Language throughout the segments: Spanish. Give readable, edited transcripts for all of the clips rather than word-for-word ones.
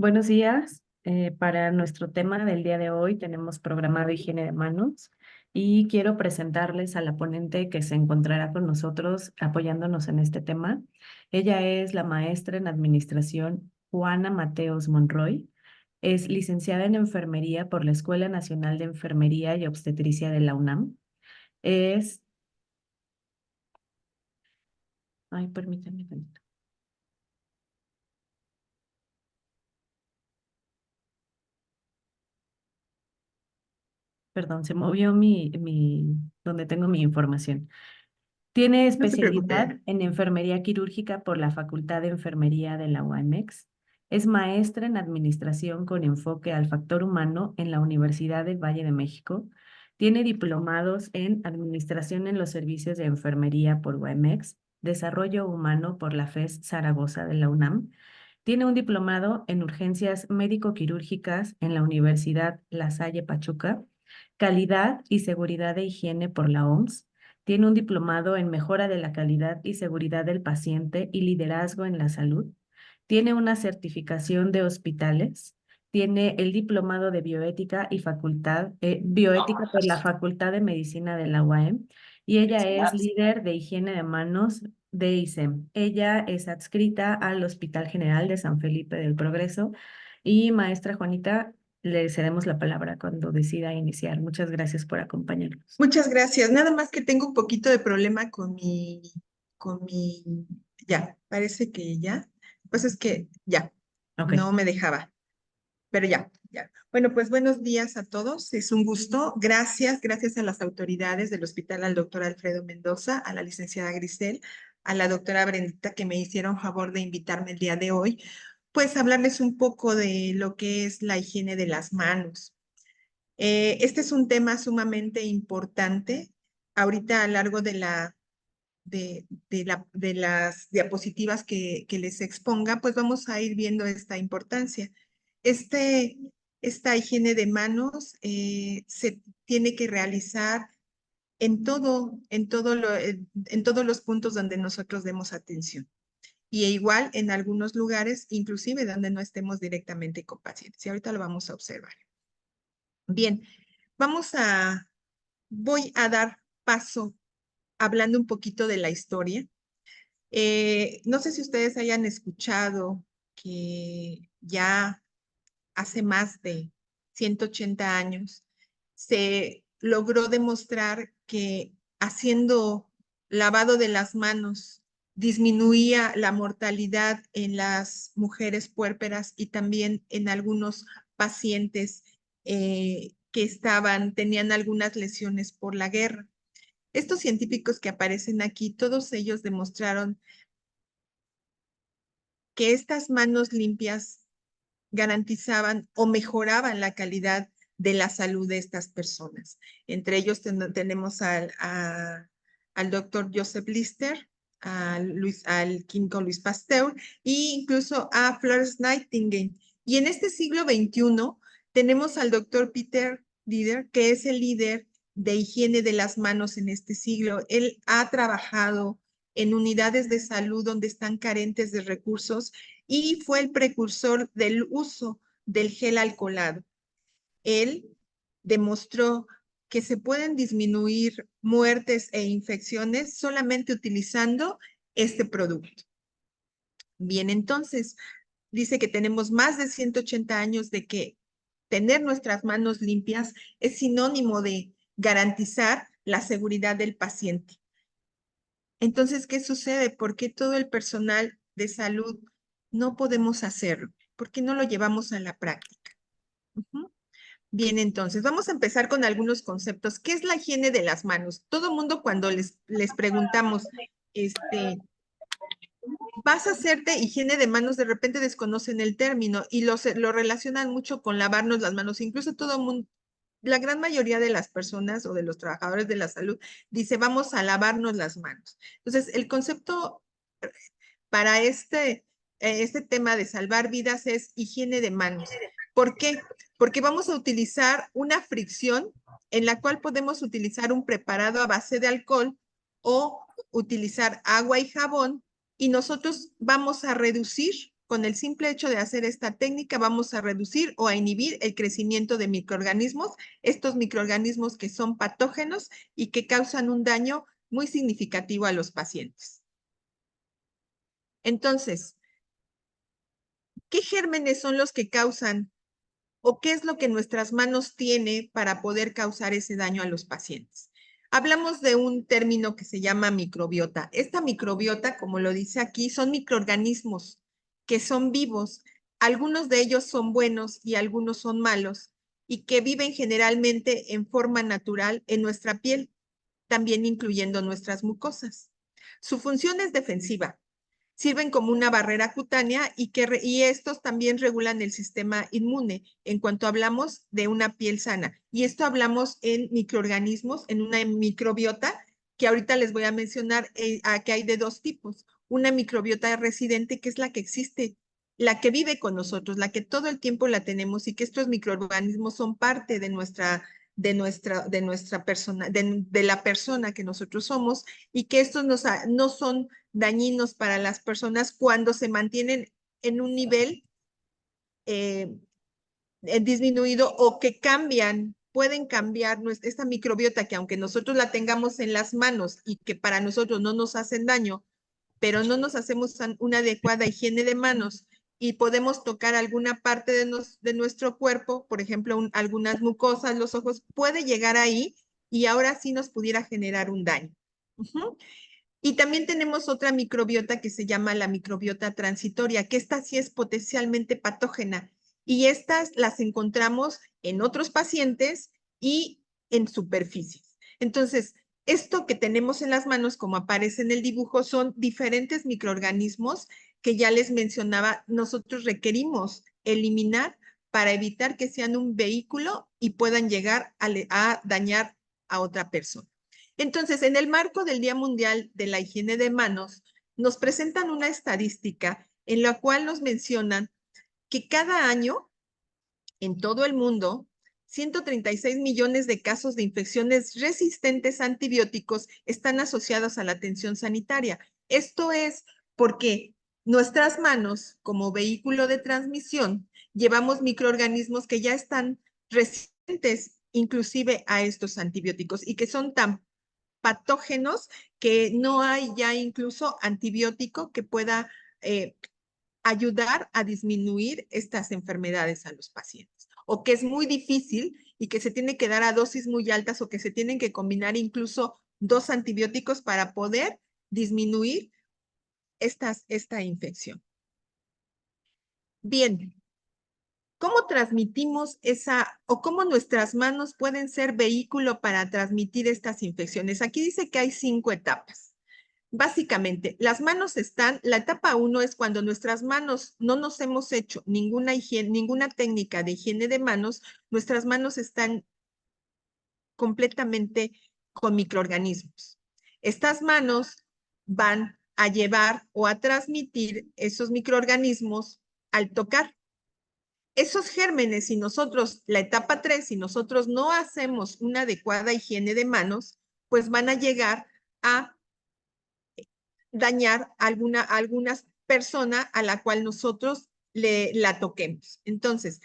Buenos días. Para nuestro tema del día de hoy tenemos programado higiene de manos y quiero presentarles a la ponente que se encontrará con nosotros apoyándonos en este tema. Ella es la maestra en administración Juana Mateos Monroy. Es licenciada en enfermería por la Escuela Nacional de Enfermería y Obstetricia de la UNAM. Es, ay, permítanme tantito. Perdón, se movió donde tengo mi información. Tiene No se preocupe. especialidad en enfermería quirúrgica por la Facultad de Enfermería de la UAMEX. Es maestra en administración con enfoque al factor humano en la Universidad del Valle de México. Tiene diplomados en administración en los servicios de enfermería por UAMEX, desarrollo humano por la FES Zaragoza de la UNAM. Tiene un diplomado en urgencias médico-quirúrgicas en la Universidad La Salle Pachuca, calidad y seguridad de higiene por la OMS. Tiene un diplomado en mejora de la calidad y seguridad del paciente y liderazgo en la salud. Tiene una certificación de hospitales. Tiene el diplomado de bioética por la Facultad de Medicina de la UAM y ella es líder de higiene de manos de ISEM. Ella es adscrita al Hospital General de San Felipe del Progreso y maestra Juanita, le cedemos la palabra cuando decida iniciar. Muchas gracias por acompañarnos. Muchas gracias. Nada más que tengo un poquito de problema ya, parece que ya. Pues es que ya, Ok. no me dejaba, pero ya. Bueno, pues buenos días a todos. Es un gusto. Gracias a las autoridades del hospital, al doctor Alfredo Mendoza, a la licenciada Grisel, a la doctora Brendita que me hicieron favor de invitarme el día de hoy, pues hablarles un poco de lo que es la higiene de las manos. Este es un tema sumamente importante. Ahorita a lo largo de las diapositivas que les exponga, pues vamos a ir viendo esta importancia. Este, esta higiene de manos se tiene que realizar en todos los puntos donde nosotros demos atención. Y igual en algunos lugares, inclusive donde no estemos directamente con pacientes. Y ahorita lo vamos a observar. Bien, vamos a, voy a dar paso hablando un poquito de la historia. No sé si ustedes hayan escuchado que ya hace más de 180 años se logró demostrar que haciendo lavado de las manos disminuía la mortalidad en las mujeres puérperas y también en algunos pacientes tenían algunas lesiones por la guerra. Estos científicos que aparecen aquí, todos ellos demostraron que estas manos limpias garantizaban o mejoraban la calidad de la salud de estas personas. Entre ellos tenemos al doctor Joseph Lister, al químico Luis Pasteur e incluso a Florence Nightingale. Y en este siglo XXI tenemos al doctor Peter Lieder, que es el líder de higiene de las manos en este siglo. Él ha trabajado en unidades de salud donde están carentes de recursos y fue el precursor del uso del gel alcoholado. Él demostró que se pueden disminuir muertes e infecciones solamente utilizando este producto. Bien, entonces, dice que tenemos más de 180 años de que tener nuestras manos limpias es sinónimo de garantizar la seguridad del paciente. Entonces, ¿qué sucede? ¿Por qué todo el personal de salud no podemos hacerlo? ¿Por qué no lo llevamos a la práctica? Ujú. Bien, entonces, vamos a empezar con algunos conceptos. ¿Qué es la higiene de las manos? Todo el mundo cuando les preguntamos, vas a hacerte higiene de manos, de repente desconocen el término y lo relacionan mucho con lavarnos las manos. Incluso todo el mundo, la gran mayoría de las personas o de los trabajadores de la salud dice, vamos a lavarnos las manos. Entonces, el concepto para este tema de salvar vidas es higiene de manos. ¿Por qué? Porque vamos a utilizar una fricción en la cual podemos utilizar un preparado a base de alcohol o utilizar agua y jabón y nosotros vamos a reducir con el simple hecho de hacer esta técnica, vamos a reducir o a inhibir el crecimiento de microorganismos, estos microorganismos que son patógenos y que causan un daño muy significativo a los pacientes. Entonces, ¿qué gérmenes son los que causan o qué es lo que nuestras manos tiene para poder causar ese daño a los pacientes? Hablamos de un término que se llama microbiota. Esta microbiota, como lo dice aquí, son microorganismos que son vivos. Algunos de ellos son buenos y algunos son malos y que viven generalmente en forma natural en nuestra piel, también incluyendo nuestras mucosas. Su función es defensiva. Sirven como una barrera cutánea y estos también regulan el sistema inmune en cuanto hablamos de una piel sana. Y esto hablamos en microorganismos, en una microbiota, que ahorita les voy a mencionar que hay de dos tipos. Una microbiota residente, que es la que existe, la que vive con nosotros, la que todo el tiempo la tenemos y que estos microorganismos son parte de nuestra persona, de la persona que nosotros somos y que estos no son dañinos para las personas cuando se mantienen en un nivel disminuido o que pueden cambiar esta microbiota que aunque nosotros la tengamos en las manos y que para nosotros no nos hacen daño, pero no nos hacemos una adecuada higiene de manos y podemos tocar alguna parte de nuestro cuerpo, por ejemplo, algunas mucosas, los ojos, puede llegar ahí y ahora sí nos pudiera generar un daño. Y también tenemos otra microbiota que se llama la microbiota transitoria, que esta sí es potencialmente patógena y estas las encontramos en otros pacientes y en superficies. Entonces, esto que tenemos en las manos, como aparece en el dibujo, son diferentes microorganismos que ya les mencionaba, nosotros requerimos eliminar para evitar que sean un vehículo y puedan llegar a dañar a otra persona. Entonces, en el marco del Día Mundial de la Higiene de Manos, nos presentan una estadística en la cual nos mencionan que cada año en todo el mundo, 136 millones de casos de infecciones resistentes a antibióticos están asociados a la atención sanitaria. Esto es porque nuestras manos, como vehículo de transmisión, llevamos microorganismos que ya están resistentes inclusive a estos antibióticos y que son tan patógenos que no hay ya incluso antibiótico que pueda ayudar a disminuir estas enfermedades a los pacientes, o que es muy difícil y que se tiene que dar a dosis muy altas o que se tienen que combinar incluso 2 antibióticos para poder disminuir esta infección. Bien, ¿cómo transmitimos o cómo nuestras manos pueden ser vehículo para transmitir estas infecciones? Aquí dice que hay 5 etapas. Básicamente, las manos la etapa 1 es cuando nuestras manos no nos hemos hecho ninguna técnica de higiene de manos, nuestras manos están completamente con microorganismos. Estas manos van a llevar o a transmitir esos microorganismos al tocar. Esos gérmenes, la etapa 3, si nosotros no hacemos una adecuada higiene de manos, pues van a llegar a dañar a alguna persona a la cual nosotros la toquemos. Entonces,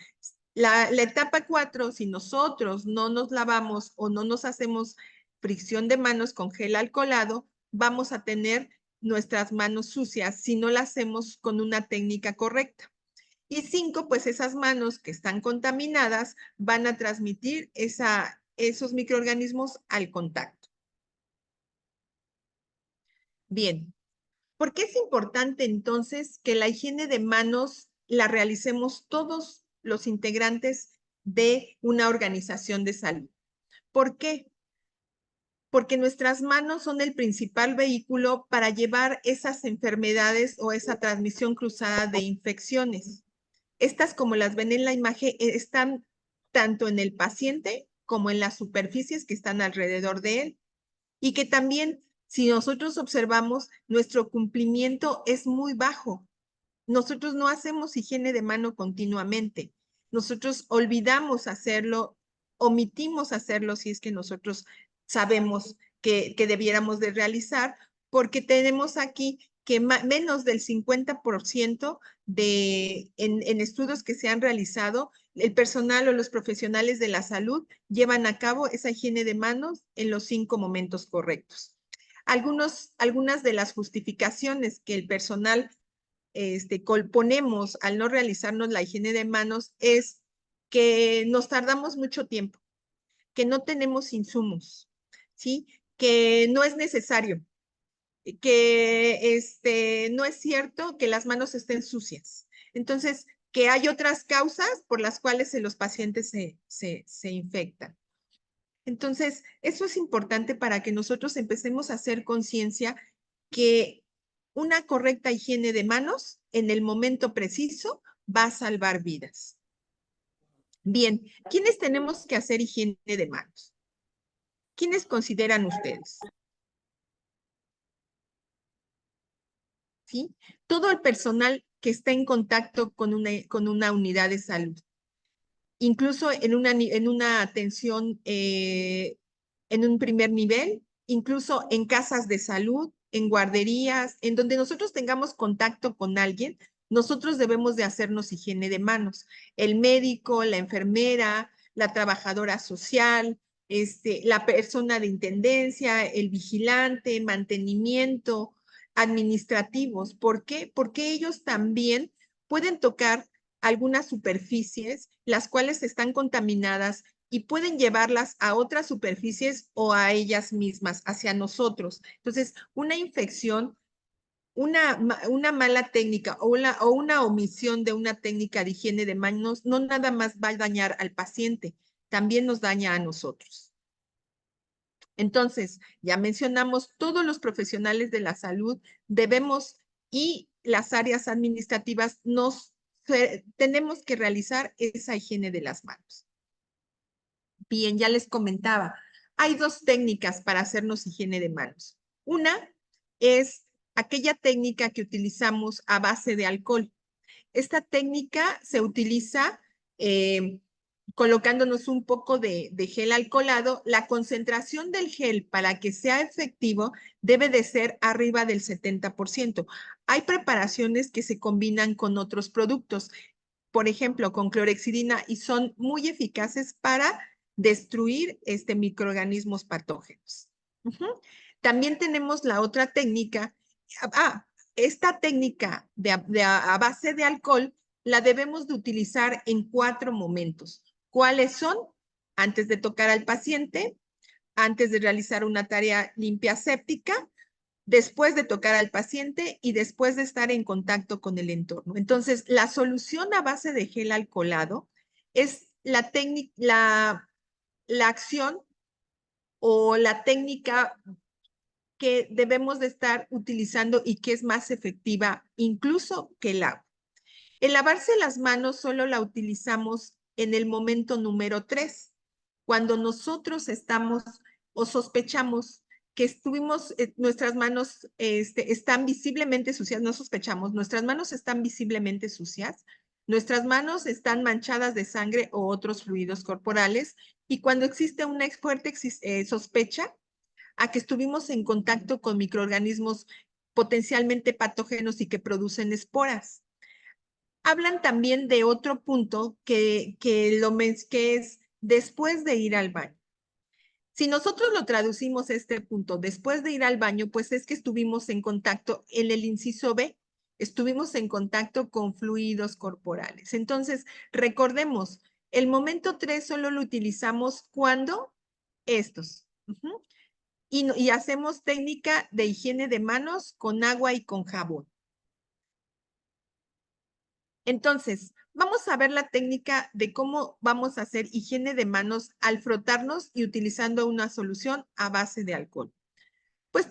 la etapa 4, si nosotros no nos lavamos o no nos hacemos fricción de manos con gel alcoholado, vamos a tener nuestras manos sucias si no las hacemos con una técnica correcta. Y 5, pues esas manos que están contaminadas van a transmitir esos microorganismos al contacto. Bien, ¿por qué es importante entonces que la higiene de manos la realicemos todos los integrantes de una organización de salud? ¿Por qué? Porque nuestras manos son el principal vehículo para llevar esas enfermedades o esa transmisión cruzada de infecciones. Estas, como las ven en la imagen, están tanto en el paciente como en las superficies que están alrededor de él. Y que también, si nosotros observamos, nuestro cumplimiento es muy bajo. Nosotros no hacemos higiene de mano continuamente. Nosotros olvidamos hacerlo, omitimos hacerlo si es que nosotros sabemos que debiéramos de realizar, porque tenemos aquí que menos del 50% en estudios que se han realizado, el personal o los profesionales de la salud llevan a cabo esa higiene de manos en los 5 momentos correctos. Algunas de las justificaciones que el personal ponemos al no realizarnos la higiene de manos es que nos tardamos mucho tiempo, que no tenemos insumos, ¿sí? Que no es necesario, que no es cierto que las manos estén sucias. Entonces, que hay otras causas por las cuales los pacientes se infectan. Entonces, eso es importante para que nosotros empecemos a hacer conciencia que una correcta higiene de manos en el momento preciso va a salvar vidas. Bien, ¿quiénes tenemos que hacer higiene de manos? ¿Quiénes consideran ustedes? ¿Sí? Todo el personal que está en contacto con una unidad de salud, incluso en una atención en un primer nivel, incluso en casas de salud, en guarderías, en donde nosotros tengamos contacto con alguien, nosotros debemos de hacernos higiene de manos. El médico, la enfermera, la trabajadora social, la persona de intendencia, el vigilante, mantenimiento, administrativos. ¿Por qué? Porque ellos también pueden tocar algunas superficies, las cuales están contaminadas y pueden llevarlas a otras superficies o a ellas mismas, hacia nosotros. Entonces, una infección, una mala técnica o una omisión de una técnica de higiene de manos no nada más va a dañar al paciente, también nos daña a nosotros. Entonces, ya mencionamos, todos los profesionales de la salud debemos y las áreas administrativas tenemos que realizar esa higiene de las manos. Bien, ya les comentaba, hay 2 técnicas para hacernos higiene de manos. Una es aquella técnica que utilizamos a base de alcohol. Esta técnica se utiliza colocándonos un poco de gel alcoholado. La concentración del gel para que sea efectivo debe de ser arriba del 70%. Hay preparaciones que se combinan con otros productos, por ejemplo, con clorhexidina, y son muy eficaces para destruir microorganismos patógenos. También tenemos la otra técnica. Esta técnica a base de alcohol la debemos de utilizar en 4 momentos. ¿Cuáles son? Antes de tocar al paciente, antes de realizar una tarea limpia séptica, después de tocar al paciente y después de estar en contacto con el entorno. Entonces, la solución a base de gel alcoholado es la acción o la técnica que debemos de estar utilizando y que es más efectiva incluso que el agua. El lavarse las manos solo la utilizamos en el momento número 3, cuando nosotros estamos o sospechamos que nuestras manos están visiblemente sucias, no sospechamos, nuestras manos están visiblemente sucias, nuestras manos están manchadas de sangre o otros fluidos corporales, y cuando existe una fuerte sospecha a que estuvimos en contacto con microorganismos potencialmente patógenos y que producen esporas. Hablan también de otro punto que es después de ir al baño. Si nosotros lo traducimos este punto, después de ir al baño, pues es que estuvimos en contacto en el inciso B, estuvimos en contacto con fluidos corporales. Entonces, recordemos, el momento 3 solo lo utilizamos cuando estos. Y hacemos técnica de higiene de manos con agua y con jabón. Entonces, vamos a ver la técnica de cómo vamos a hacer higiene de manos al frotarnos y utilizando una solución a base de alcohol. Pues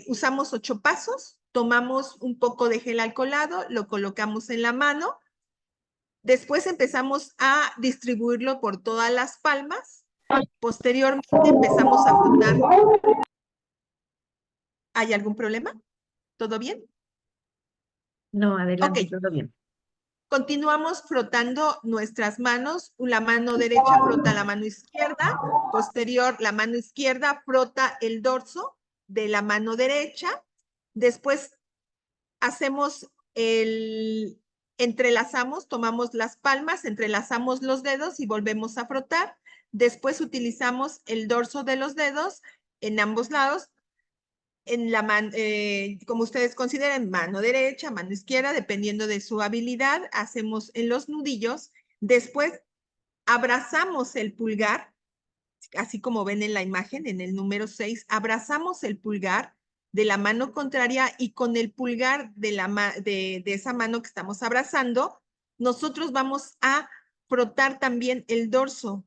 usamos 8 pasos, tomamos un poco de gel alcoholado, lo colocamos en la mano, después empezamos a distribuirlo por todas las palmas, posteriormente empezamos a frotar. ¿Hay algún problema? ¿Todo bien? No, adelante, Ok. todo bien. Continuamos frotando nuestras manos. La mano derecha frota la mano izquierda. Posterior, la mano izquierda frota el dorso de la mano derecha. Después hacemos entrelazamos, tomamos las palmas, entrelazamos los dedos y volvemos a frotar. Después utilizamos el dorso de los dedos en ambos lados, en la mano, como ustedes consideren, mano derecha, mano izquierda, dependiendo de su habilidad, hacemos en los nudillos. Después abrazamos el pulgar, así como ven en la imagen, en el número 6, abrazamos el pulgar de la mano contraria y con el pulgar de esa mano que estamos abrazando, nosotros vamos a frotar también el dorso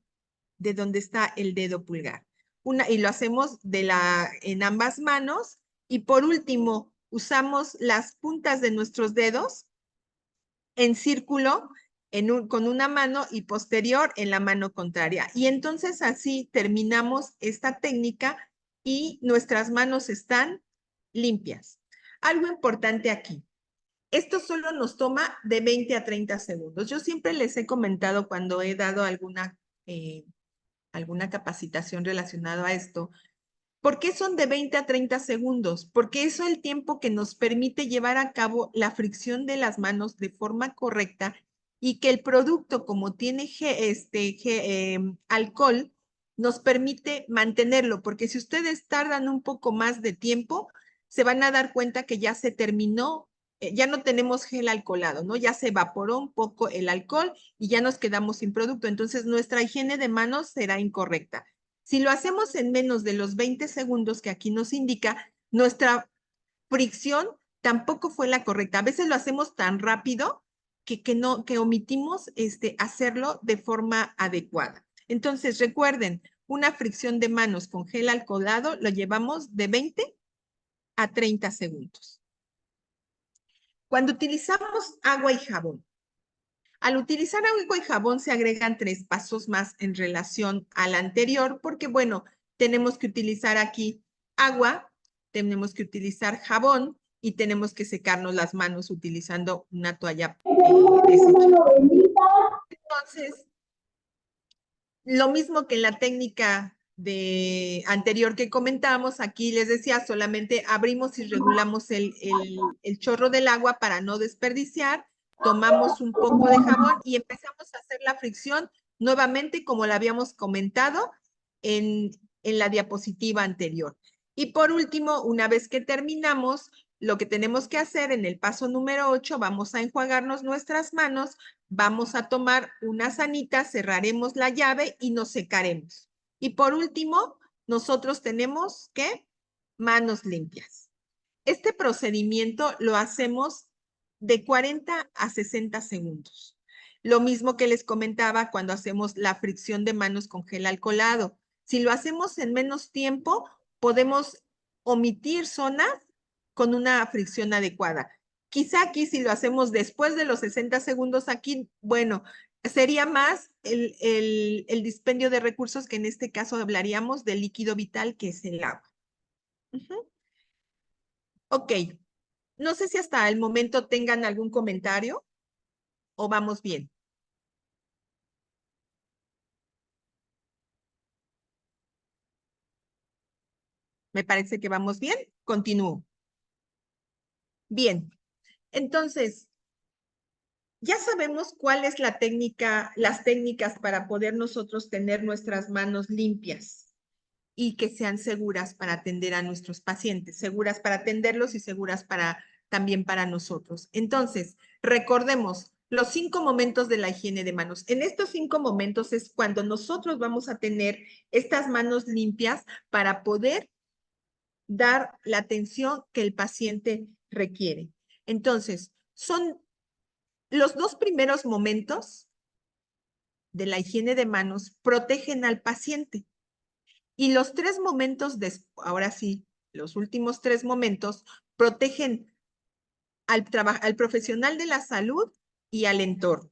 de donde está el dedo pulgar. Y lo hacemos en ambas manos. Y por último, usamos las puntas de nuestros dedos en círculo con una mano y posterior en la mano contraria. Y entonces así terminamos esta técnica y nuestras manos están limpias. Algo importante aquí. Esto solo nos toma de 20 a 30 segundos. Yo siempre les he comentado cuando he dado alguna capacitación relacionada a esto. ¿Por qué son de 20 a 30 segundos? Porque eso es el tiempo que nos permite llevar a cabo la fricción de las manos de forma correcta y que el producto, como tiene alcohol, nos permite mantenerlo, porque si ustedes tardan un poco más de tiempo, se van a dar cuenta que ya se terminó, ya no tenemos gel alcoholado, ¿no? Ya se evaporó un poco el alcohol y ya nos quedamos sin producto. Entonces, nuestra higiene de manos será incorrecta. Si lo hacemos en menos de los 20 segundos que aquí nos indica, nuestra fricción tampoco fue la correcta. A veces lo hacemos tan rápido que omitimos hacerlo de forma adecuada. Entonces, recuerden, una fricción de manos con gel alcoholado lo llevamos de 20 a 30 segundos. Cuando utilizamos agua y jabón, al utilizar agua y jabón se agregan 3 pasos más en relación al anterior, porque bueno, tenemos que utilizar aquí agua, tenemos que utilizar jabón y tenemos que secarnos las manos utilizando una toalla desechable. Entonces, lo mismo que en la técnica anterior que comentábamos, aquí les decía, solamente abrimos y regulamos el chorro del agua para no desperdiciar, tomamos un poco de jabón y empezamos a hacer la fricción nuevamente como la habíamos comentado en la diapositiva anterior. Y por último, una vez que terminamos, lo que tenemos que hacer en el paso número 8, vamos a enjuagarnos nuestras manos, vamos a tomar una sanita, cerraremos la llave y nos secaremos. Y por último, nosotros tenemos que manos limpias. Este procedimiento lo hacemos de 40 a 60 segundos. Lo mismo que les comentaba cuando hacemos la fricción de manos con gel alcoholado. Si lo hacemos en menos tiempo, podemos omitir zonas con una fricción adecuada. Quizá aquí si lo hacemos después de los 60 segundos aquí, bueno, sería más el dispendio de recursos que en este caso hablaríamos del líquido vital que es el agua. Ok, no sé si hasta el momento tengan algún comentario o vamos bien. Me parece que vamos bien. Continúo. Bien, entonces, ya sabemos cuál es las técnicas para poder nosotros tener nuestras manos limpias y que sean seguras para atender a nuestros pacientes, seguras para atenderlos y seguras también para nosotros. Entonces, recordemos los 5 momentos de la higiene de manos. En estos 5 momentos es cuando nosotros vamos a tener estas manos limpias para poder dar la atención que el paciente requiere. Entonces, son los 2 primeros momentos de la higiene de manos protegen al paciente. Y los 3 momentos, ahora sí, los últimos 3 momentos, protegen al profesional de la salud y al entorno.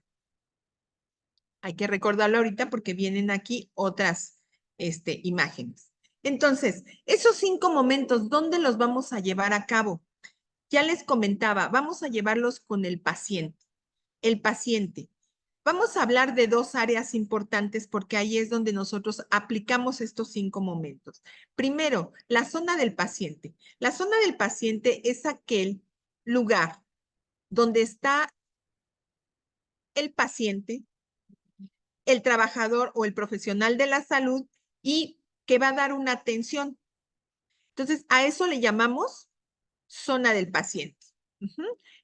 Hay que recordarlo ahorita porque vienen aquí otras imágenes. Entonces, esos 5 momentos, ¿dónde los vamos a llevar a cabo? Ya les comentaba, vamos a llevarlos con el paciente. El paciente. Vamos a hablar de dos áreas importantes porque ahí es donde nosotros aplicamos estos 5 momentos. Primero, la zona del paciente. La zona del paciente es aquel lugar donde está el paciente, el trabajador o el profesional de la salud y que va a dar una atención. Entonces, a eso le llamamos zona del paciente.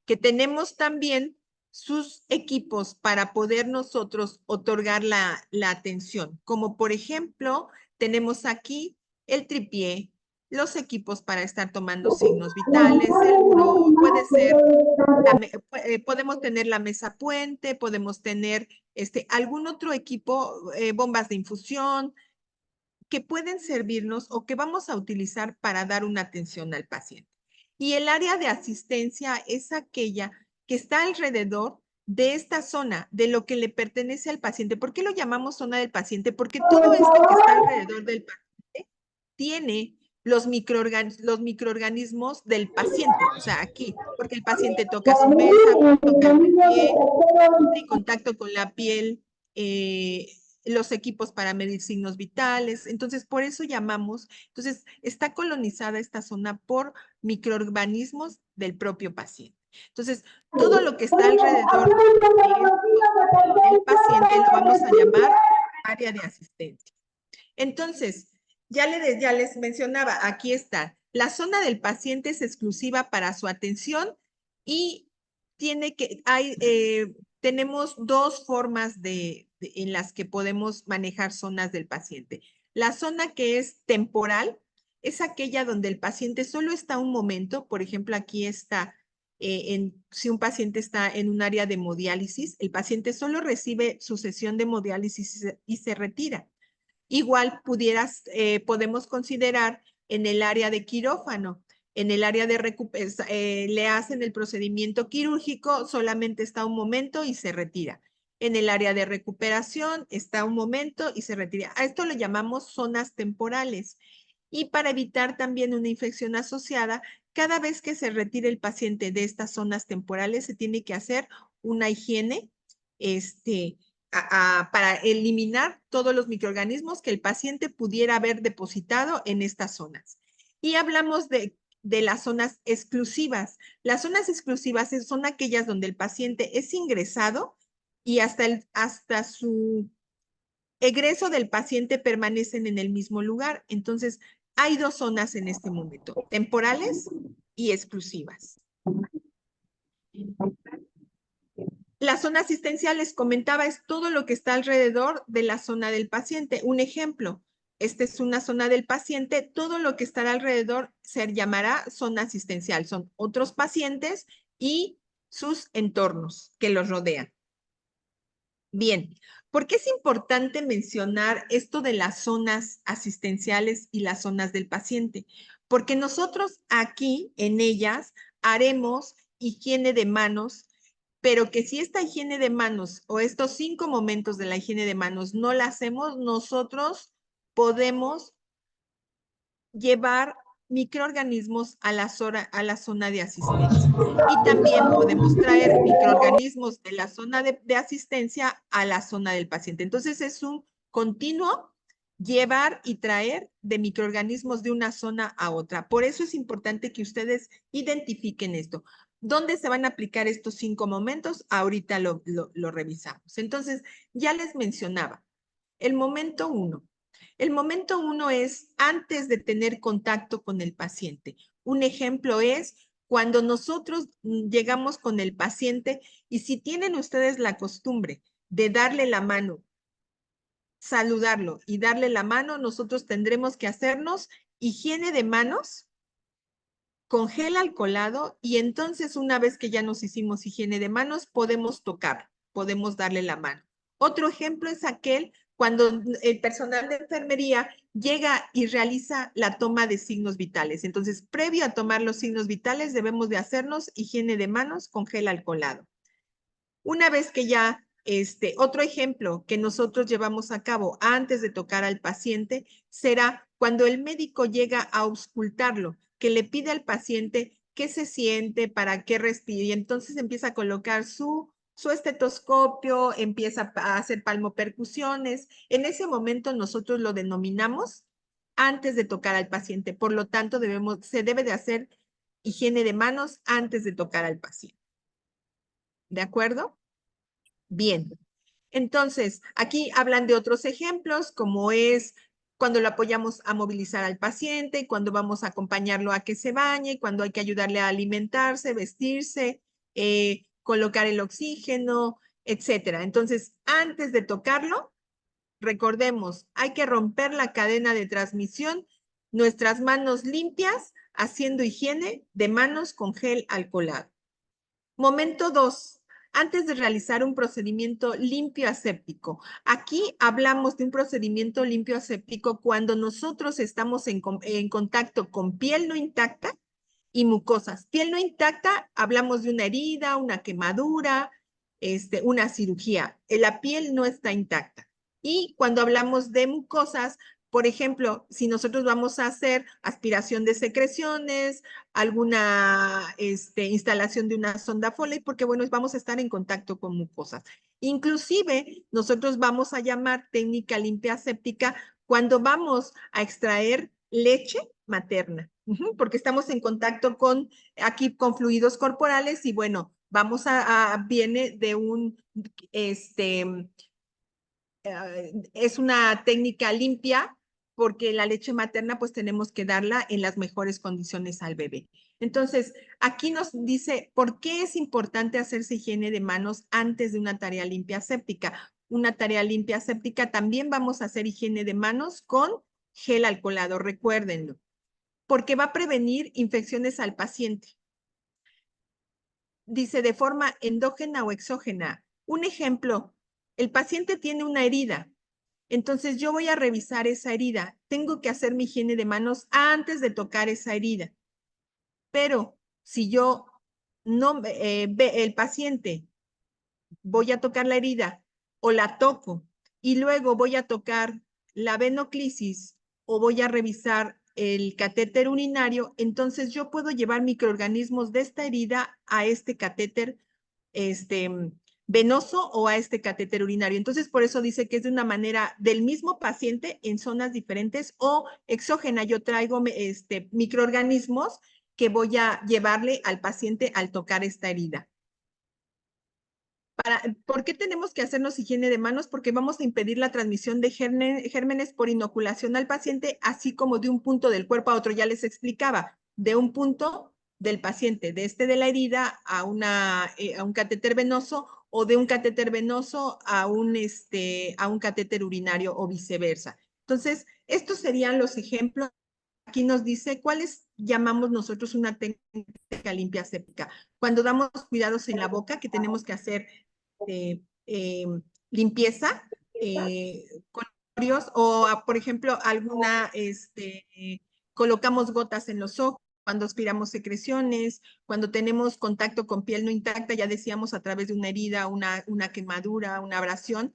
Que tenemos también sus equipos para poder nosotros otorgar la atención, como por ejemplo, tenemos aquí el tripié, los equipos para estar tomando signos vitales, el buró, puede ser, podemos tener la mesa puente, podemos tener algún otro equipo, bombas de infusión, que pueden servirnos o que vamos a utilizar para dar una atención al paciente. Y el área de asistencia es aquella que está alrededor de esta zona, de lo que le pertenece al paciente. ¿Por qué lo llamamos zona del paciente? Porque todo esto que está alrededor del paciente tiene los microorganismos del paciente, o sea, aquí, porque el paciente toca su mesa, toca el pie, tiene contacto con la piel, los equipos para medir signos vitales. Entonces, por eso llamamos, entonces, está colonizada esta zona por microorganismos del propio paciente. Entonces, todo lo que está alrededor del paciente lo vamos a llamar área de asistencia. Entonces, ya les mencionaba, aquí está. La zona del paciente es exclusiva para su atención y tenemos dos formas en las que podemos manejar zonas del paciente. La zona que es temporal es aquella donde el paciente solo está un momento. Por ejemplo, aquí está, si un paciente está en un área de hemodiálisis, el paciente solo recibe su sesión de hemodiálisis y se retira. Igual podemos considerar en el área de quirófano. En el área de recuperación, le hacen el procedimiento quirúrgico, solamente está un momento y se retira. En el área de recuperación está un momento y se retira. A esto lo llamamos zonas temporales. Y para evitar también una infección asociada, cada vez que se retire el paciente de estas zonas temporales, se tiene que hacer una higiene, para eliminar todos los microorganismos que el paciente pudiera haber depositado en estas zonas. Y hablamos de las zonas exclusivas. Las zonas exclusivas son aquellas donde el paciente es ingresado y hasta su egreso del paciente permanecen en el mismo lugar. Entonces, hay dos zonas en este momento, temporales y exclusivas. La zona asistencial, les comentaba, es todo lo que está alrededor de la zona del paciente. Un ejemplo, esta es una zona del paciente, todo lo que estará alrededor se llamará zona asistencial. Son otros pacientes y sus entornos que los rodean. Bien, ¿por qué es importante mencionar esto de las zonas asistenciales y las zonas del paciente? Porque nosotros aquí en ellas haremos higiene de manos, pero que si esta higiene de manos o estos 5 momentos de la higiene de manos no la hacemos, nosotros podemos llevar microorganismos a la zona de asistencia. Y también podemos traer microorganismos de la zona de asistencia a la zona del paciente. Entonces, es un continuo llevar y traer de microorganismos de una zona a otra. Por eso es importante que ustedes identifiquen esto. ¿Dónde se van a aplicar estos 5 momentos? Ahorita lo revisamos. Entonces, ya les mencionaba, el momento 1. El momento 1 es antes de tener contacto con el paciente. Un ejemplo es cuando nosotros llegamos con el paciente y si tienen ustedes la costumbre de darle la mano, saludarlo y darle la mano, nosotros tendremos que hacernos higiene de manos con gel alcoholado y entonces una vez que ya nos hicimos higiene de manos, podemos tocar, podemos darle la mano. Otro ejemplo es aquel cuando el personal de enfermería llega y realiza la toma de signos vitales. Entonces, previo a tomar los signos vitales, debemos de hacernos higiene de manos con gel alcoholado. Una vez que ya, otro ejemplo que nosotros llevamos a cabo antes de tocar al paciente será cuando el médico llega a auscultarlo, que le pide al paciente qué se siente, para qué respire, y entonces empieza a colocar su su estetoscopio, empieza a hacer palmopercusiones. En ese momento nosotros lo denominamos antes de tocar al paciente. Por lo tanto, se debe de hacer higiene de manos antes de tocar al paciente. ¿De acuerdo? Bien. Entonces, aquí hablan de otros ejemplos, como es cuando lo apoyamos a movilizar al paciente, cuando vamos a acompañarlo a que se bañe, cuando hay que ayudarle a alimentarse, vestirse, colocar el oxígeno, etcétera. Entonces, antes de tocarlo, recordemos, hay que romper la cadena de transmisión, nuestras manos limpias, haciendo higiene de manos con gel alcoholado. Momento 2. Antes de realizar un procedimiento limpio aséptico. Aquí hablamos de un procedimiento limpio aséptico cuando nosotros estamos en contacto con piel no intacta y mucosas. Piel no intacta, hablamos de una herida, una quemadura, una cirugía. La piel no está intacta. Y cuando hablamos de mucosas, por ejemplo, si nosotros vamos a hacer aspiración de secreciones, alguna instalación de una sonda Foley, porque bueno, vamos a estar en contacto con mucosas. Inclusive, nosotros vamos a llamar técnica limpia séptica cuando vamos a extraer leche materna, porque estamos en contacto aquí con fluidos corporales y bueno, viene de es una técnica limpia porque la leche materna pues tenemos que darla en las mejores condiciones al bebé. Entonces, aquí nos dice por qué es importante hacerse higiene de manos antes de una tarea limpia séptica. Una tarea limpia séptica también vamos a hacer higiene de manos con gel alcoholado, recuérdenlo, porque va a prevenir infecciones al paciente. Dice de forma endógena o exógena. Un ejemplo, el paciente tiene una herida. Entonces yo voy a revisar esa herida. Tengo que hacer mi higiene de manos antes de tocar esa herida. Pero si yo no ve el paciente, voy a tocar la herida o la toco y luego voy a tocar la venoclisis o voy a revisar el catéter urinario, entonces yo puedo llevar microorganismos de esta herida a este catéter venoso o a este catéter urinario. Entonces, por eso dice que es de una manera del mismo paciente en zonas diferentes o exógena. Yo traigo microorganismos que voy a llevarle al paciente al tocar esta herida. ¿Por qué tenemos que hacernos higiene de manos? Porque vamos a impedir la transmisión de gérmenes por inoculación al paciente, así como de un punto del cuerpo a otro. Ya les explicaba, de un punto del paciente, de la herida a un catéter venoso o de un catéter venoso a un catéter urinario o viceversa. Entonces, estos serían los ejemplos. Aquí nos dice cuáles llamamos nosotros una técnica limpia séptica. Cuando damos cuidados en la boca, que tenemos que hacer limpieza con o, por ejemplo, colocamos gotas en los ojos, cuando aspiramos secreciones, cuando tenemos contacto con piel no intacta, ya decíamos a través de una herida, una quemadura, una abrasión.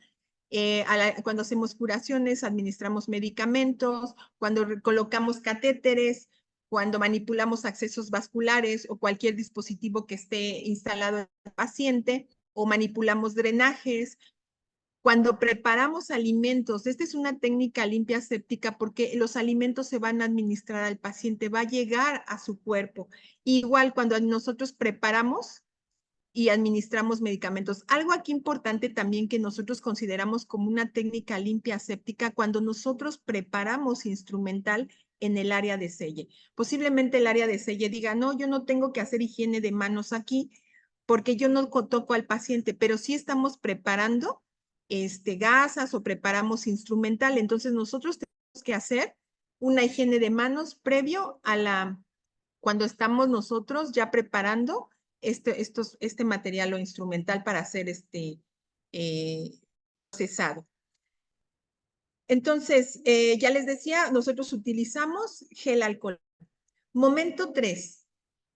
Cuando hacemos curaciones, administramos medicamentos, cuando colocamos catéteres, cuando manipulamos accesos vasculares o cualquier dispositivo que esté instalado en el paciente, o manipulamos drenajes. Cuando preparamos alimentos, esta es una técnica limpia séptica porque los alimentos se van a administrar al paciente, va a llegar a su cuerpo. Igual cuando nosotros preparamos y administramos medicamentos. Algo aquí importante también que nosotros consideramos como una técnica limpia séptica cuando nosotros preparamos instrumental en el área de selle. Posiblemente el área de selle diga, no, yo no tengo que hacer higiene de manos aquí porque yo no toco al paciente, pero sí estamos preparando gasas o preparamos instrumental. Entonces nosotros tenemos que hacer una higiene de manos previo a cuando estamos nosotros ya preparando este material o instrumental para hacer procesado. Entonces, ya les decía, nosotros utilizamos gel alcohol. Momento 3.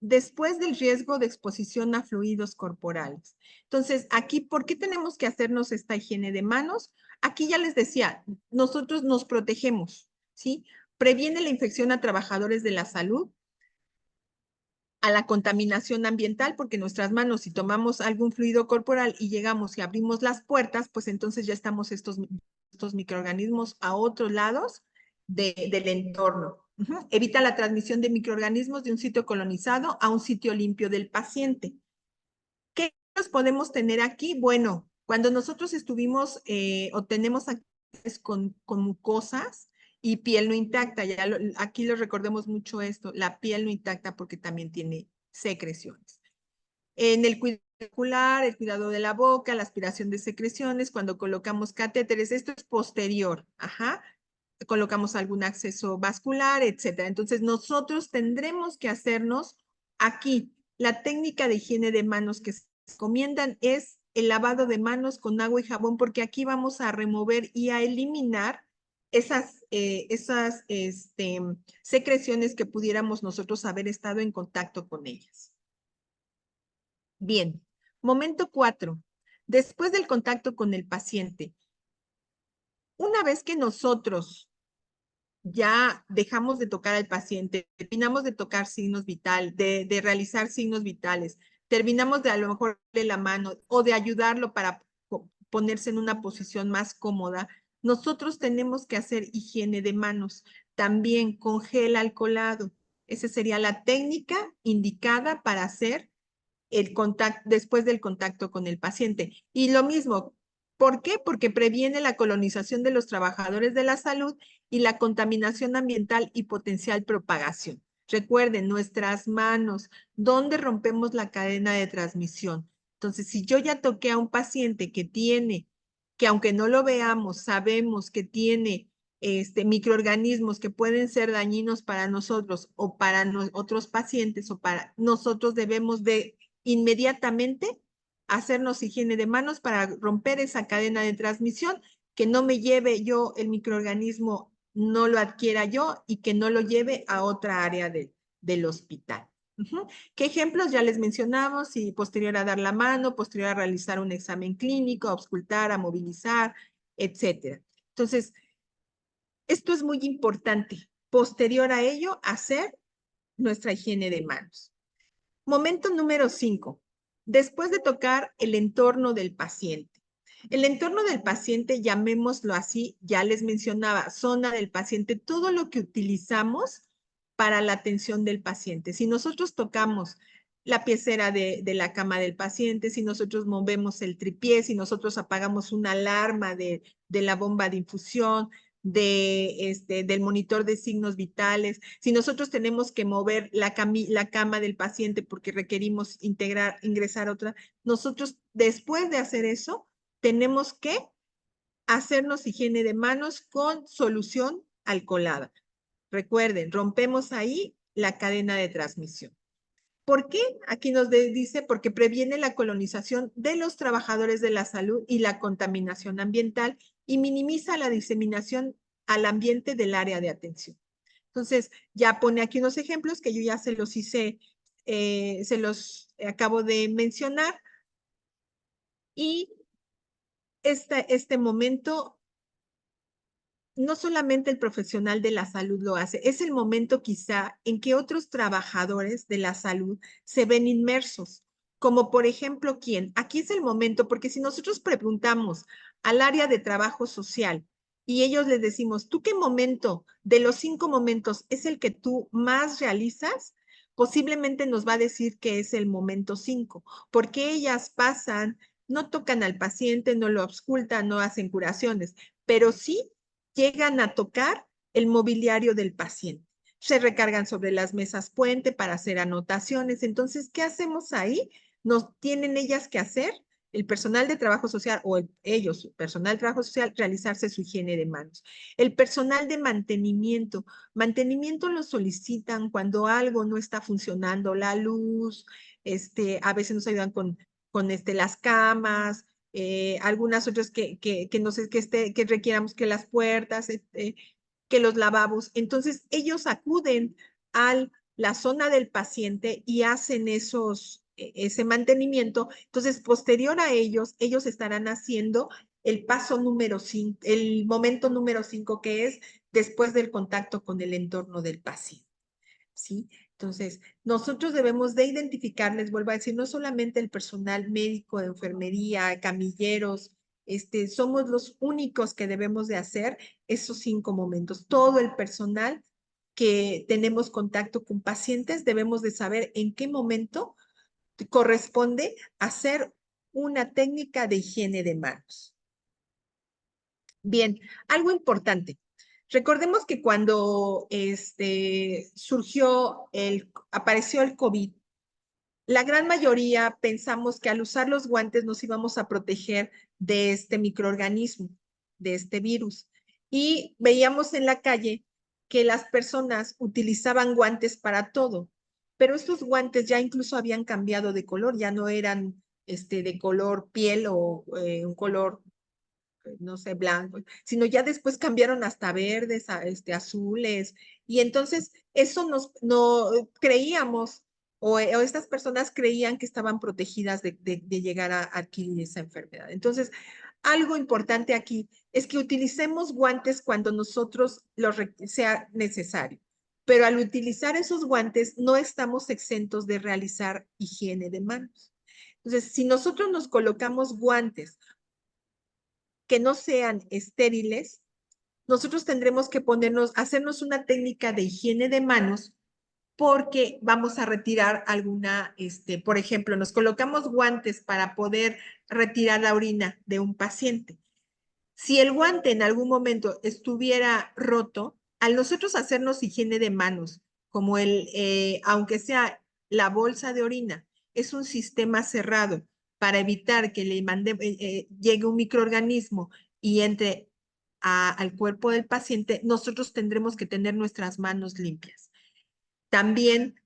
Después del riesgo de exposición a fluidos corporales. Entonces, aquí, ¿por qué tenemos que hacernos esta higiene de manos? Aquí ya les decía, nosotros nos protegemos, ¿sí? Previene la infección a trabajadores de la salud, a la contaminación ambiental, porque nuestras manos, si tomamos algún fluido corporal y llegamos y abrimos las puertas, pues entonces ya estamos estos microorganismos a otros lados del entorno. Evita la transmisión de microorganismos de un sitio colonizado a un sitio limpio del paciente. ¿Qué nos podemos tener aquí? Bueno, cuando nosotros estuvimos o tenemos con mucosas y piel no intacta, aquí les recordemos mucho esto, la piel no intacta porque también tiene secreciones. En el cuidado ocular, el cuidado de la boca, la aspiración de secreciones, cuando colocamos catéteres, esto es posterior, colocamos algún acceso vascular, etcétera. Entonces, nosotros tendremos que hacernos aquí. La técnica de higiene de manos que se recomiendan es el lavado de manos con agua y jabón, porque aquí vamos a remover y a eliminar esas secreciones que pudiéramos nosotros haber estado en contacto con ellas. Bien, momento 4. Después del contacto con el paciente, una vez que nosotros ya dejamos de tocar al paciente, terminamos de tocar signos vitales, de realizar signos vitales, terminamos de a lo mejor de la mano o de ayudarlo para ponerse en una posición más cómoda, nosotros tenemos que hacer higiene de manos, también con gel alcoholado. Esa sería la técnica indicada para hacer el contacto, después del contacto con el paciente. Y lo mismo, ¿por qué? Porque previene la colonización de los trabajadores de la salud y la contaminación ambiental y potencial propagación. Recuerden, nuestras manos, ¿dónde rompemos la cadena de transmisión? Entonces, si yo ya toqué a un paciente que tiene, que aunque no lo veamos, sabemos que tiene microorganismos que pueden ser dañinos para nosotros o para otros pacientes o para nosotros, debemos de inmediatamente hacernos higiene de manos para romper esa cadena de transmisión, que no me lleve yo el microorganismo, no lo adquiera yo y que no lo lleve a otra área del hospital. ¿Qué ejemplos? Ya les mencionamos, y posterior a dar la mano, posterior a realizar un examen clínico, a auscultar, a movilizar, etcétera. Entonces, esto es muy importante. Posterior a ello, hacer nuestra higiene de manos. Momento número 5. Después de tocar el entorno del paciente. El entorno del paciente, llamémoslo así, ya les mencionaba, zona del paciente, todo lo que utilizamos para la atención del paciente. Si nosotros tocamos la piecera de la cama del paciente, si nosotros movemos el tripié, si nosotros apagamos una alarma de la bomba de infusión, del monitor de signos vitales, si nosotros tenemos que mover la cama del paciente porque requerimos ingresar otra, nosotros después de hacer eso, tenemos que hacernos higiene de manos con solución alcoholada. Recuerden, rompemos ahí la cadena de transmisión. ¿Por qué? Aquí nos dice, porque previene la colonización de los trabajadores de la salud y la contaminación ambiental y minimiza la diseminación al ambiente del área de atención. Entonces, ya pone aquí unos ejemplos que yo ya se los hice, se los acabo de mencionar. Y este momento, no solamente el profesional de la salud lo hace, es el momento quizá en que otros trabajadores de la salud se ven inmersos, como por ejemplo, ¿quién? Aquí es el momento, porque si nosotros preguntamos al área de trabajo social y ellos les decimos, ¿tú qué momento de los 5 momentos es el que tú más realizas? Posiblemente nos va a decir que es el momento 5, porque ellas pasan, no tocan al paciente, no lo auscultan, no hacen curaciones, pero sí llegan a tocar el mobiliario del paciente. Se recargan sobre las mesas puente para hacer anotaciones. Entonces, ¿qué hacemos ahí? Nos tienen ellas que hacer, el personal de trabajo social o ellos, personal de trabajo social, realizarse su higiene de manos. El personal de mantenimiento lo solicitan cuando algo no está funcionando, la luz, a veces nos ayudan con las camas, algunas otras que no sé, que requieramos que las puertas, que los lavabos. Entonces, ellos acuden a la zona del paciente y hacen ese mantenimiento. Entonces, posterior a ellos estarán haciendo el paso número 5, el momento número 5, que es después del contacto con el entorno del paciente. ¿Sí? Entonces, nosotros debemos de identificarles, vuelvo a decir, no solamente el personal médico, de enfermería, camilleros, somos los únicos que debemos de hacer esos 5 momentos. Todo el personal que tenemos contacto con pacientes debemos de saber en qué momento corresponde hacer una técnica de higiene de manos. Bien, algo importante. Recordemos que cuando apareció el COVID, la gran mayoría pensamos que al usar los guantes nos íbamos a proteger de este microorganismo, de este virus. Y veíamos en la calle que las personas utilizaban guantes para todo, pero estos guantes ya incluso habían cambiado de color, ya no eran de color piel o un color no sé, blanco, sino ya después cambiaron hasta verdes, azules, y entonces eso no creíamos, o estas personas creían que estaban protegidas de llegar a adquirir esa enfermedad. Entonces, algo importante aquí es que utilicemos guantes cuando nosotros sea necesario, pero al utilizar esos guantes no estamos exentos de realizar higiene de manos. Entonces, si nosotros nos colocamos guantes que no sean estériles, nosotros tendremos que hacernos una técnica de higiene de manos porque vamos a retirar por ejemplo, nos colocamos guantes para poder retirar la orina de un paciente. Si el guante en algún momento estuviera roto, al nosotros hacernos higiene de manos, como aunque sea la bolsa de orina, es un sistema cerrado para evitar que llegue un microorganismo y entre al cuerpo del paciente, nosotros tendremos que tener nuestras manos limpias. También,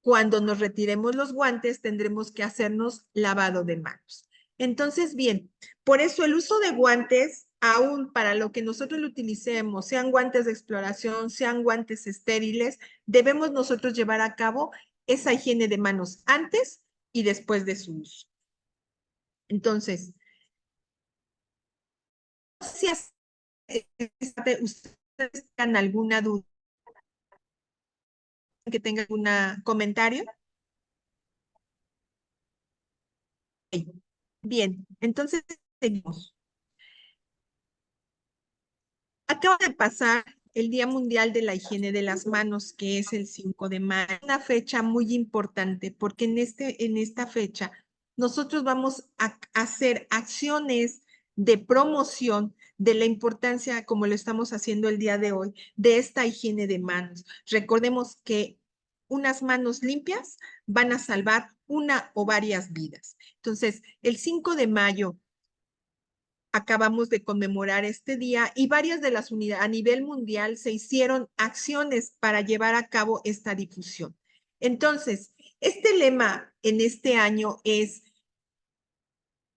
cuando nos retiremos los guantes, tendremos que hacernos lavado de manos. Entonces, bien, por eso el uso de guantes, aún para lo que nosotros lo utilicemos, sean guantes de exploración, sean guantes estériles, debemos nosotros llevar a cabo esa higiene de manos antes y después de su uso. Entonces, si ustedes tengan alguna duda, que tengan algún comentario. Bien, entonces seguimos. Acaba de pasar el Día Mundial de la Higiene de las Manos, que es el 5 de mayo. Una fecha muy importante porque en esta fecha nosotros vamos a hacer acciones de promoción de la importancia, como lo estamos haciendo el día de hoy, de esta higiene de manos. Recordemos que unas manos limpias van a salvar una o varias vidas. Entonces, el 5 de mayo acabamos de conmemorar este día y varias de las unidades a nivel mundial se hicieron acciones para llevar a cabo esta difusión. Entonces, este lema en este año es: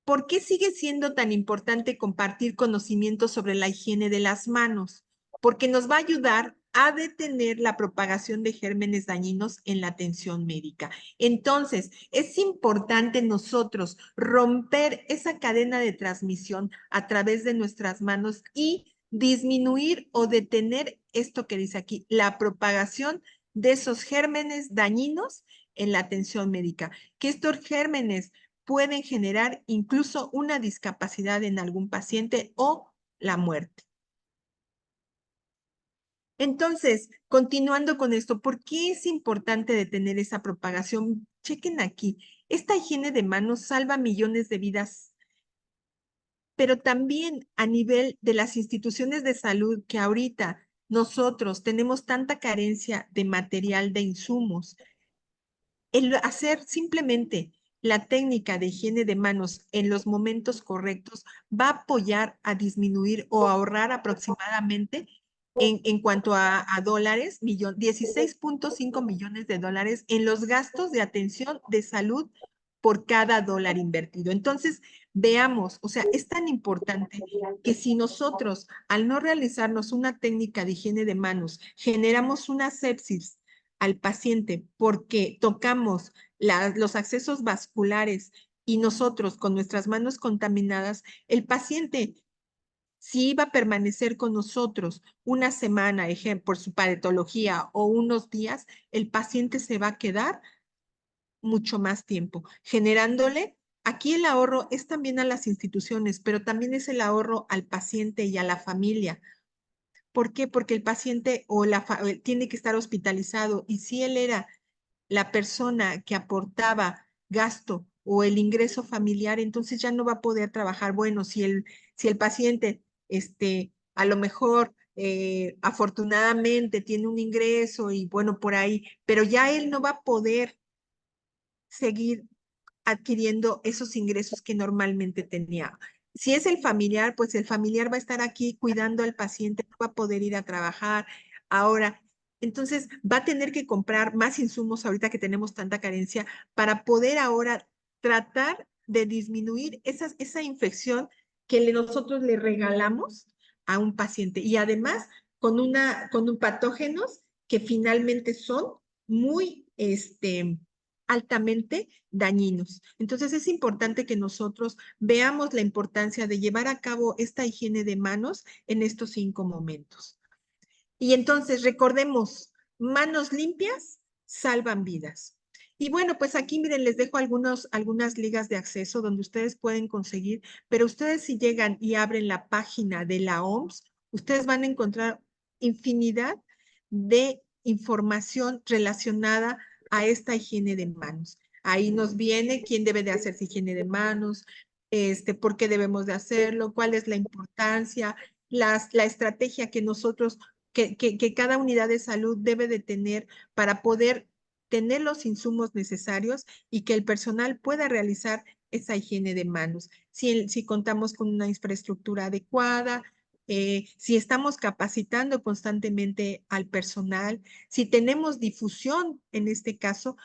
¿por qué sigue siendo tan importante compartir conocimientos sobre la higiene de las manos? Porque nos va a ayudar a detener la propagación de gérmenes dañinos en la atención médica. Entonces, es importante nosotros romper esa cadena de transmisión a través de nuestras manos y disminuir o detener esto que dice aquí, la propagación de esos gérmenes dañinos en la atención médica. Que estos gérmenes pueden generar incluso una discapacidad en algún paciente o la muerte. Entonces, continuando con esto, ¿por qué es importante detener esa propagación? Chequen aquí, esta higiene de manos salva millones de vidas, pero también a nivel de las instituciones de salud que ahorita nosotros tenemos tanta carencia de material, de insumos. El hacer simplemente la técnica de higiene de manos en los momentos correctos va a apoyar a disminuir o ahorrar aproximadamente en cuanto a dólares, 16.5 millones de dólares en los gastos de atención de salud por cada dólar invertido. Entonces, veamos, o sea, es tan importante que si nosotros, al no realizarnos una técnica de higiene de manos, generamos una sepsis al paciente porque tocamos los accesos vasculares y nosotros con nuestras manos contaminadas, el paciente si iba a permanecer con nosotros una semana, ejemplo, por su patología o unos días, el paciente se va a quedar mucho más tiempo, generándole, aquí el ahorro es también a las instituciones, pero también es el ahorro al paciente y a la familia. ¿Por qué? Porque el paciente tiene que estar hospitalizado y si él era la persona que aportaba gasto o el ingreso familiar, entonces ya no va a poder trabajar. Bueno, si el paciente, a lo mejor, afortunadamente tiene un ingreso y bueno, por ahí, pero ya él no va a poder seguir adquiriendo esos ingresos que normalmente tenía. Si es el familiar, pues el familiar va a estar aquí cuidando al paciente, no va a poder ir a trabajar. Ahora, entonces va a tener que comprar más insumos ahorita que tenemos tanta carencia para poder ahora tratar de disminuir esa infección que nosotros le regalamos a un paciente. Y además con un patógenos que finalmente son muy, altamente dañinos. Entonces es importante que nosotros veamos la importancia de llevar a cabo esta higiene de manos en estos 5 momentos. Y entonces recordemos, manos limpias salvan vidas. Y bueno, pues aquí miren, les dejo algunas ligas de acceso donde ustedes pueden conseguir, pero ustedes si llegan y abren la página de la OMS, ustedes van a encontrar infinidad de información relacionada a esta higiene de manos. Ahí nos viene quién debe de hacerse higiene de manos, por qué debemos de hacerlo, cuál es la importancia, la estrategia que nosotros que cada unidad de salud debe de tener para poder tener los insumos necesarios y que el personal pueda realizar esa higiene de manos. Si contamos con una infraestructura adecuada, si estamos capacitando constantemente al personal, si tenemos difusión, en este caso,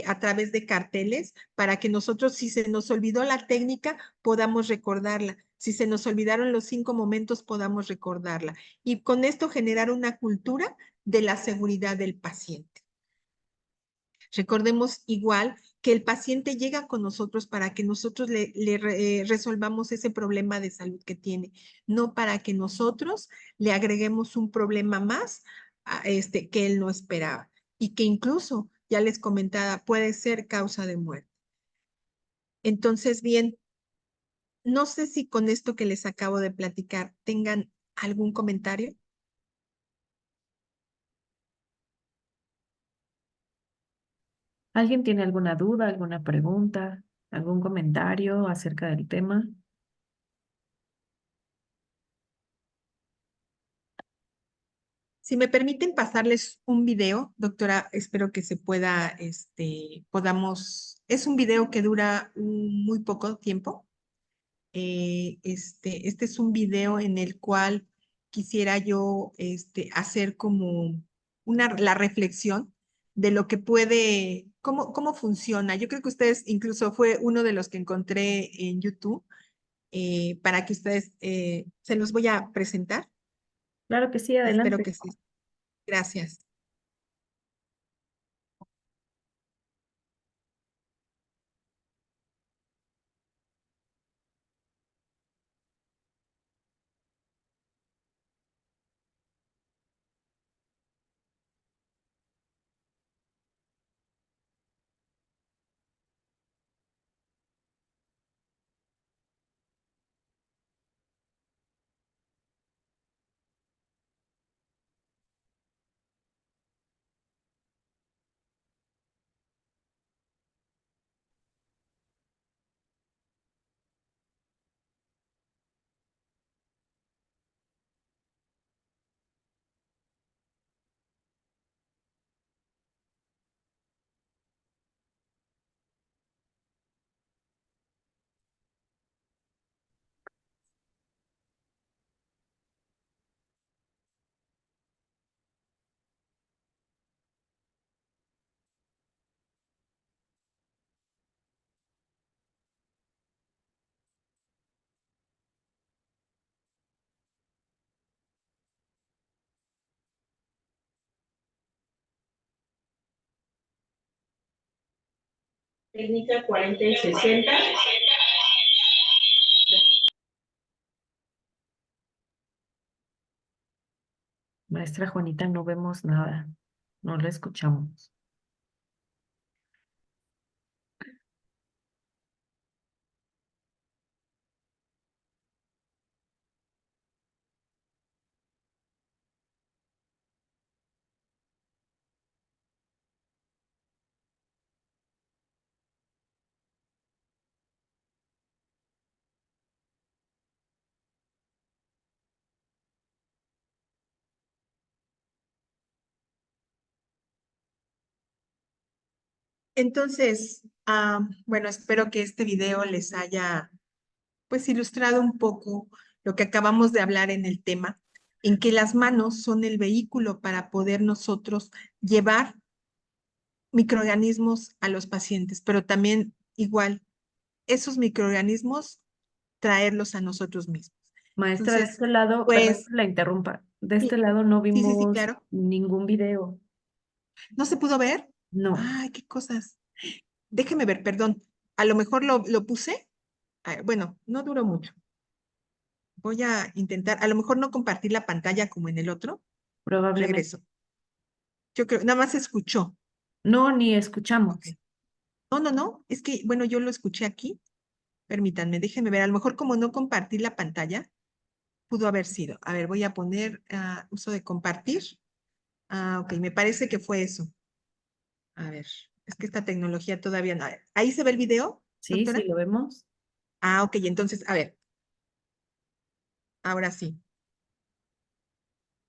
a través de carteles, para que nosotros, si se nos olvidó la técnica, podamos recordarla. Si se nos olvidaron los 5 momentos, podamos recordarla y con esto generar una cultura de la seguridad del paciente. Recordemos igual que el paciente llega con nosotros para que nosotros le resolvamos ese problema de salud que tiene, no para que nosotros le agreguemos un problema más que él no esperaba y que incluso, ya les comentaba, puede ser causa de muerte. Entonces, bien, no sé si con esto que les acabo de platicar tengan algún comentario. ¿Alguien tiene alguna duda, alguna pregunta, algún comentario acerca del tema? Si me permiten pasarles un video, doctora, espero que se pueda, es un video que dura muy poco tiempo. Este es un video en el cual quisiera yo, hacer como la reflexión de lo que puede, cómo funciona. Yo creo que ustedes incluso fue uno de los que encontré en YouTube, para que ustedes, se los voy a presentar. Claro que sí, Espero adelante. que sí. Gracias. Técnica 40 y 60. Maestra Juanita, no vemos nada, no la escuchamos. Entonces, bueno, espero que este video les haya pues ilustrado un poco lo que acabamos de hablar en el tema, en que las manos son el vehículo para poder nosotros llevar microorganismos a los pacientes, pero también igual esos microorganismos traerlos a nosotros mismos. Maestra, de Entonces, este lado, perdón pues que la interrumpa, de este sí, lado no sí, vimos claro. ningún video. ¿No se pudo ver? No, Ay, qué cosas. Déjeme ver, perdón. A lo mejor lo puse. Bueno, no duró mucho. Voy a intentar, a lo mejor no compartir la pantalla como en el otro. probablemente. Regreso. Yo creo, nada más se escuchó. No, ni Ok. escuchamos. No. Es que, bueno, yo lo escuché aquí. Permítanme, déjenme ver. A lo mejor como no compartí la pantalla, pudo haber sido. A ver, voy a poner uso de compartir. Ok, me parece que fue eso. A ver, es que esta tecnología todavía no. ¿Ahí se ve el video, Sí, sí, doctora? lo vemos. Ok, entonces, a ver, ahora sí.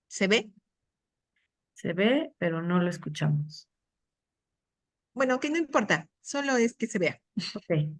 ¿Se ve? Se ve, pero no lo escuchamos. Bueno, que no importa, solo es que se vea. Ok.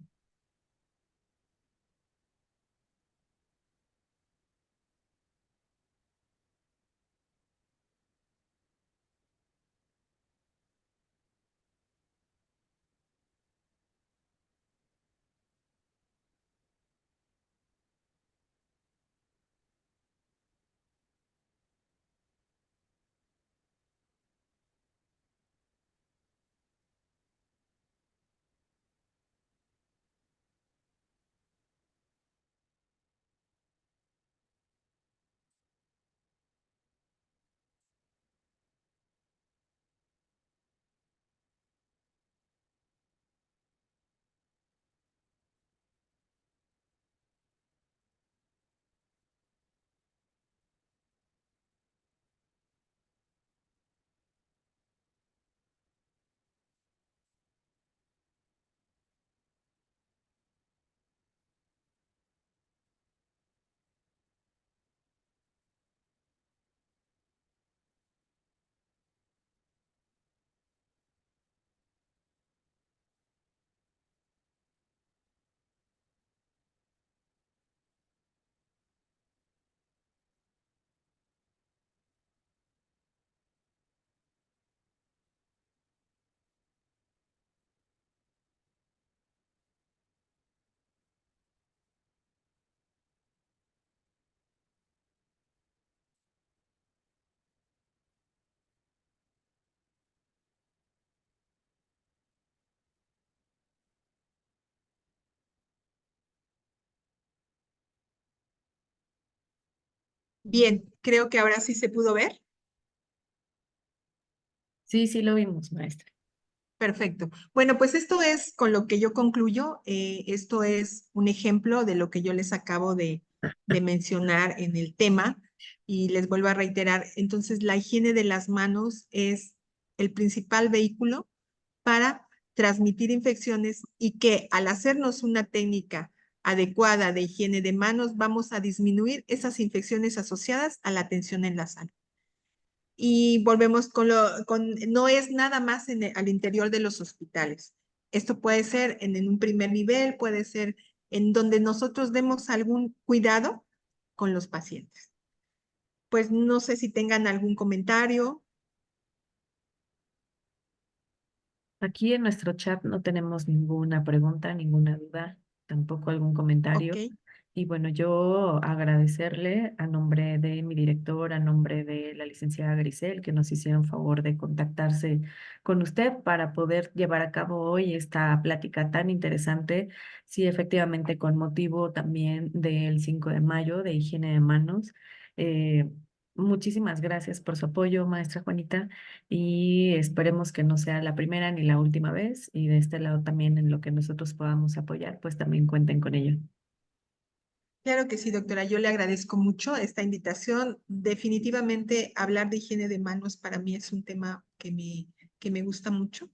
Bien, creo que ahora sí se pudo ver. Sí, sí lo vimos, maestra. Perfecto. Bueno, pues esto es con lo que yo concluyo. Esto es un ejemplo de lo que yo les acabo de mencionar en el tema y les vuelvo a reiterar. Entonces, la higiene de las manos es el principal vehículo para transmitir infecciones y que al hacernos una técnica adecuada de higiene de manos, vamos a disminuir esas infecciones asociadas a la atención en la salud. Y volvemos no es nada más al interior de los hospitales. Esto puede ser en un primer nivel, puede ser en donde nosotros demos algún cuidado con los pacientes. Pues no sé si tengan algún comentario. Aquí en nuestro chat no tenemos ninguna pregunta, ninguna duda, tampoco algún Ok, comentario. Y bueno, yo agradecerle a nombre de mi director, a nombre de la licenciada Grisel, que nos hicieron favor de contactarse con usted para poder llevar a cabo hoy esta plática tan interesante. Sí, efectivamente, con motivo también del 5 de mayo de higiene de manos. Muchísimas gracias por su apoyo, maestra Juanita, y esperemos que no sea la primera ni la última vez, y de este lado también en lo que nosotros podamos apoyar, pues también cuenten con ello. Claro que sí, doctora. Yo le agradezco mucho esta invitación. Definitivamente hablar de higiene de manos para mí es un tema que me gusta mucho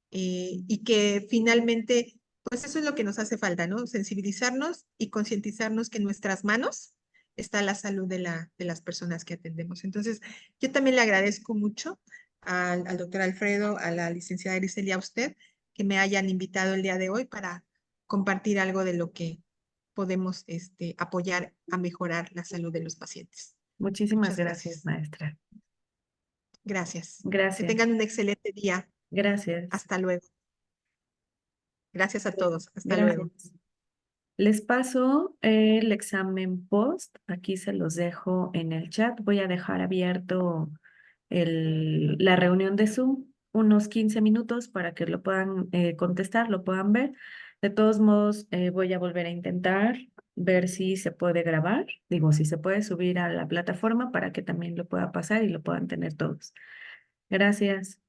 y que finalmente, pues eso es lo que nos hace falta, ¿no? Sensibilizarnos y concientizarnos que en nuestras manos está la salud de las personas que atendemos. Entonces, yo también le agradezco mucho al doctor Alfredo, a la licenciada Ericelia, a usted, que me hayan invitado el día de hoy para compartir algo de lo que podemos apoyar a mejorar la salud de los pacientes. Muchísimas Muchas gracias, gracias. maestra. Gracias. Que Gracias, tengan un excelente día. gracias, Hasta luego. Gracias a todos. Hasta luego. gracias. Les paso el examen post, aquí se los dejo en el chat. Voy a dejar abierto la reunión de Zoom unos 15 minutos para que lo puedan contestar, lo puedan ver. De todos modos, voy a volver a intentar ver si se puede grabar, digo, si se puede subir a la plataforma para que también lo pueda pasar y lo puedan tener todos. Gracias.